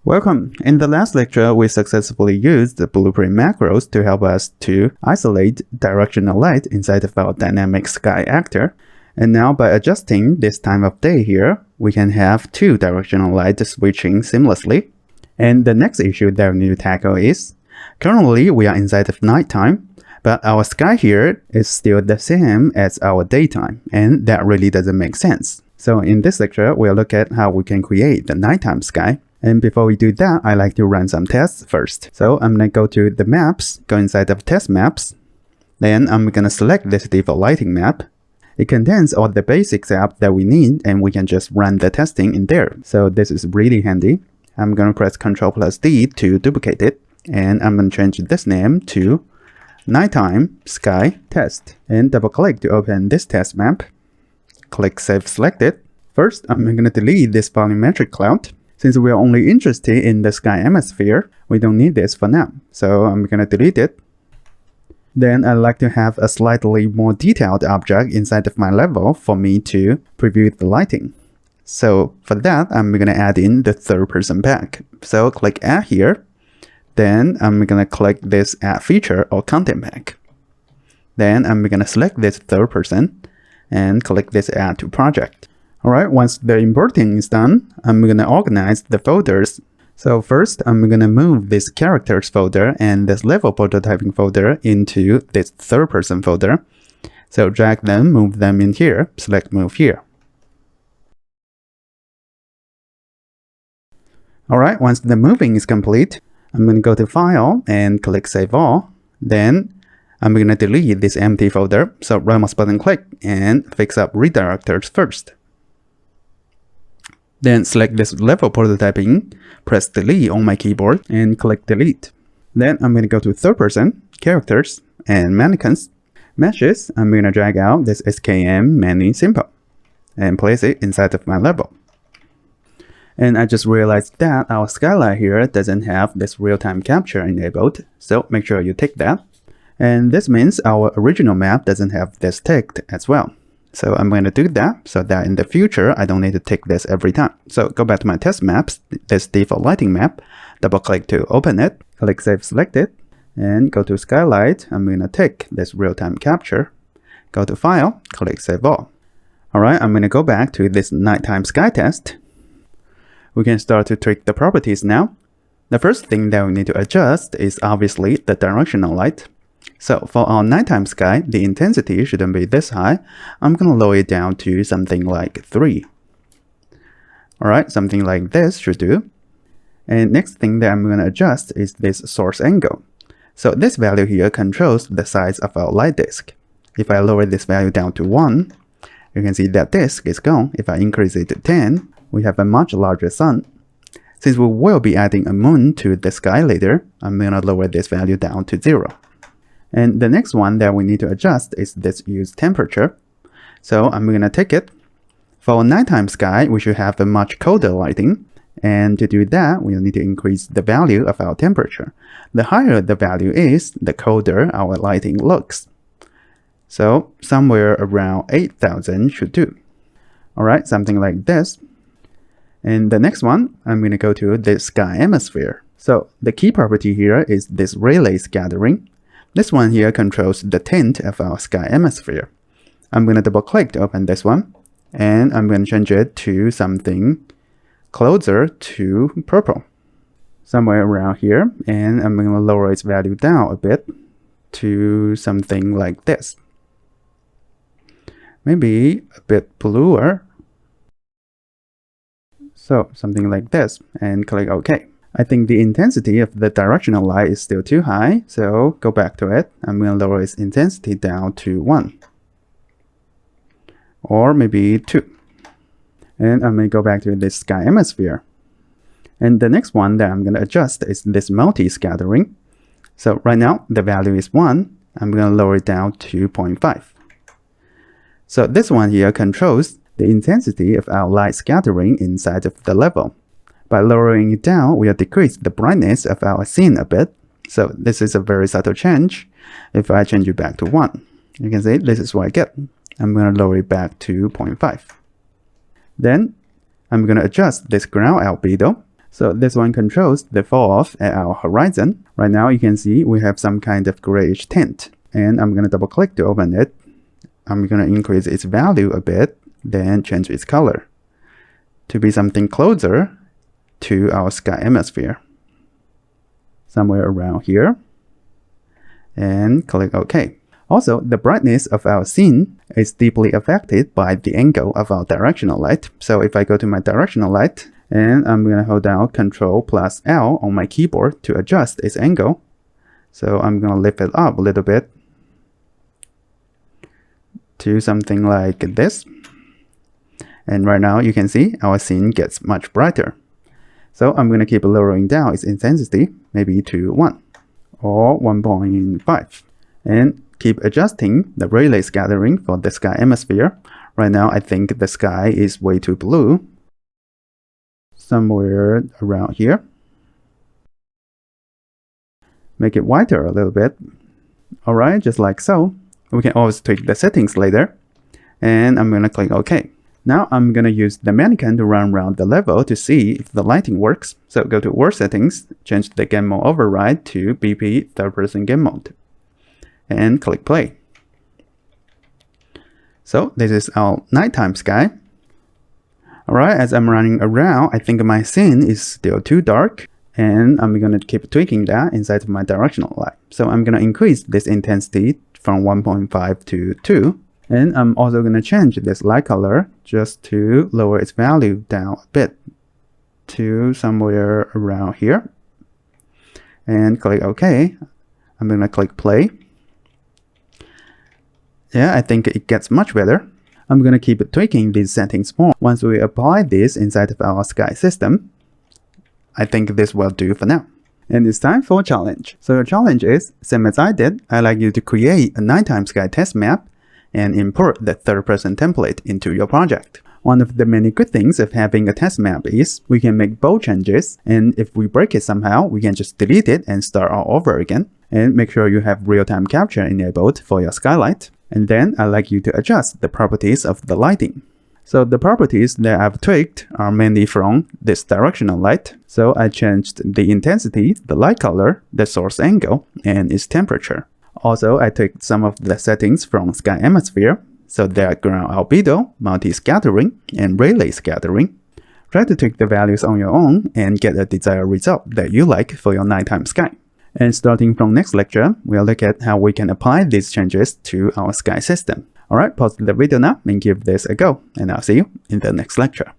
Welcome! In the last lecture, we successfully used the blueprint macros to help us to isolate directional light inside of our dynamic sky actor. And now by adjusting this time of day here, we can have two directional light switching seamlessly. And the next issue that we need to tackle is, currently we are inside of nighttime, but our sky here is still the same as our daytime, and that really doesn't make sense. So in this lecture, we'll look at how we can create the nighttime sky. And before we do that, I like to run some tests first. So I'm going to go to the maps, go inside of test maps. Then I'm going to select this default lighting map. It contains all the basics app that we need, and we can just run the testing in there. So this is really handy. I'm going to press Ctrl+D to duplicate it. And I'm going to change this name to Nighttime Sky Test. And double click to open this test map. Click Save Selected. First, I'm going to delete this volumetric cloud. Since we are only interested in the sky atmosphere, we don't need this for now. So I'm going to delete it. Then I'd like to have a slightly more detailed object inside of my level for me to preview the lighting. So for that, I'm going to add in the third person pack. So click Add here. Then I'm going to click this Add Feature or Content Pack. Then I'm going to select this third person and click this Add to Project. Alright, once the importing is done, I'm going to organize the folders. So first, I'm going to move this characters folder and this level prototyping folder into this third person folder. So drag them, move them in here, select move here. Alright, once the moving is complete, I'm going to go to File and click Save All. Then I'm going to delete this empty folder. So right mouse button click and fix up redirectors first. Then select this level prototyping, press delete on my keyboard and click delete. Then I'm going to go to third person, characters, and mannequins. Meshes, I'm going to drag out this SKM Many Simple and place it inside of my level. And I just realized that our skylight here doesn't have this real-time capture enabled, so make sure you tick that. And this means our original map doesn't have this ticked as well. So I'm going to do that so that in the future, I don't need to tick this every time. So go back to my test maps, this default lighting map, double click to open it, click Save Selected, and go to Skylight. I'm going to tick this real-time capture. Go to File, click Save All. Alright, I'm going to go back to this nighttime sky test. We can start to tweak the properties now. The first thing that we need to adjust is obviously the directional light. So for our nighttime sky, the intensity shouldn't be this high. I'm going to lower it down to something like 3. Alright, something like this should do. And next thing that I'm going to adjust is this source angle. So this value here controls the size of our light disk. If I lower this value down to 1, you can see that disk is gone. If I increase it to 10, we have a much larger sun. Since we will be adding a moon to the sky later, I'm going to lower this value down to 0. And the next one that we need to adjust is this use temperature. So I'm going to take it. For nighttime sky, we should have a much colder lighting. And to do that, we'll need to increase the value of our temperature. The higher the value is, the colder our lighting looks. So somewhere around 8,000 should do. Alright, something like this. And the next one, I'm going to go to the sky atmosphere. So the key property here is this Rayleigh scattering. This one here controls the tint of our sky atmosphere. I'm going to double click to open this one. And I'm going to change it to something closer to purple. Somewhere around here. And I'm going to lower its value down a bit to something like this. Maybe a bit bluer. So something like this. And click OK. I think the intensity of the directional light is still too high, so go back to it. I'm going to lower its intensity down to 1. Or maybe 2. And I'm going to go back to this sky atmosphere. And the next one that I'm going to adjust is this multi-scattering. So right now, the value is 1. I'm going to lower it down to 0.5. So this one here controls the intensity of our light scattering inside of the level. By lowering it down, we'll decrease the brightness of our scene a bit. So this is a very subtle change. If I change it back to 1, you can see this is what I get. I'm going to lower it back to 0.5. Then I'm going to adjust this ground albedo. So this one controls the fall off at our horizon. Right now you can see we have some kind of grayish tint, and I'm going to double click to open it. I'm going to increase its value a bit, then change its color to be something closer to our sky atmosphere, somewhere around here, and click OK. Also, the brightness of our scene is deeply affected by the angle of our directional light. So if I go to my directional light, and I'm going to hold down Ctrl+L on my keyboard to adjust its angle. So I'm going to lift it up a little bit to something like this. And right now you can see our scene gets much brighter. So I'm going to keep lowering down its intensity, maybe to 1 or 1.5. And keep adjusting the Rayleigh scattering for the sky atmosphere. Right now I think the sky is way too blue. Somewhere around here. Make it whiter a little bit. Alright, just like so. We can always tweak the settings later. And I'm going to click OK. Now I'm going to use the mannequin to run around the level to see if the lighting works. So go to World Settings, change the Game Mode Override to BP Third Person Game Mode. And click play. So this is our nighttime sky. Alright, as I'm running around, I think my scene is still too dark, and I'm going to keep tweaking that inside of my directional light. So I'm going to increase this intensity from 1.5 to 2, and I'm also going to change this light color just to lower its value down a bit to somewhere around here. And click OK. I'm going to click play. Yeah, I think it gets much better. I'm going to keep tweaking these settings more. Once we apply this inside of our sky system, I think this will do for now. And it's time for a challenge. So your challenge is, same as I did, I'd like you to create a nighttime sky test map and import the third-person template into your project. One of the many good things of having a test map is we can make bold changes, and if we break it somehow, we can just delete it and start all over again. And make sure you have real-time capture enabled for your skylight. And then I'd like you to adjust the properties of the lighting. So the properties that I've tweaked are mainly from this directional light. So I changed the intensity, the light color, the source angle, and its temperature. Also, I tweaked some of the settings from sky atmosphere. So they are ground albedo, multi-scattering, and Rayleigh scattering. Try to tweak the values on your own and get a desired result that you like for your nighttime sky. And starting from next lecture, we'll look at how we can apply these changes to our sky system. Alright, pause the video now and give this a go, and I'll see you in the next lecture.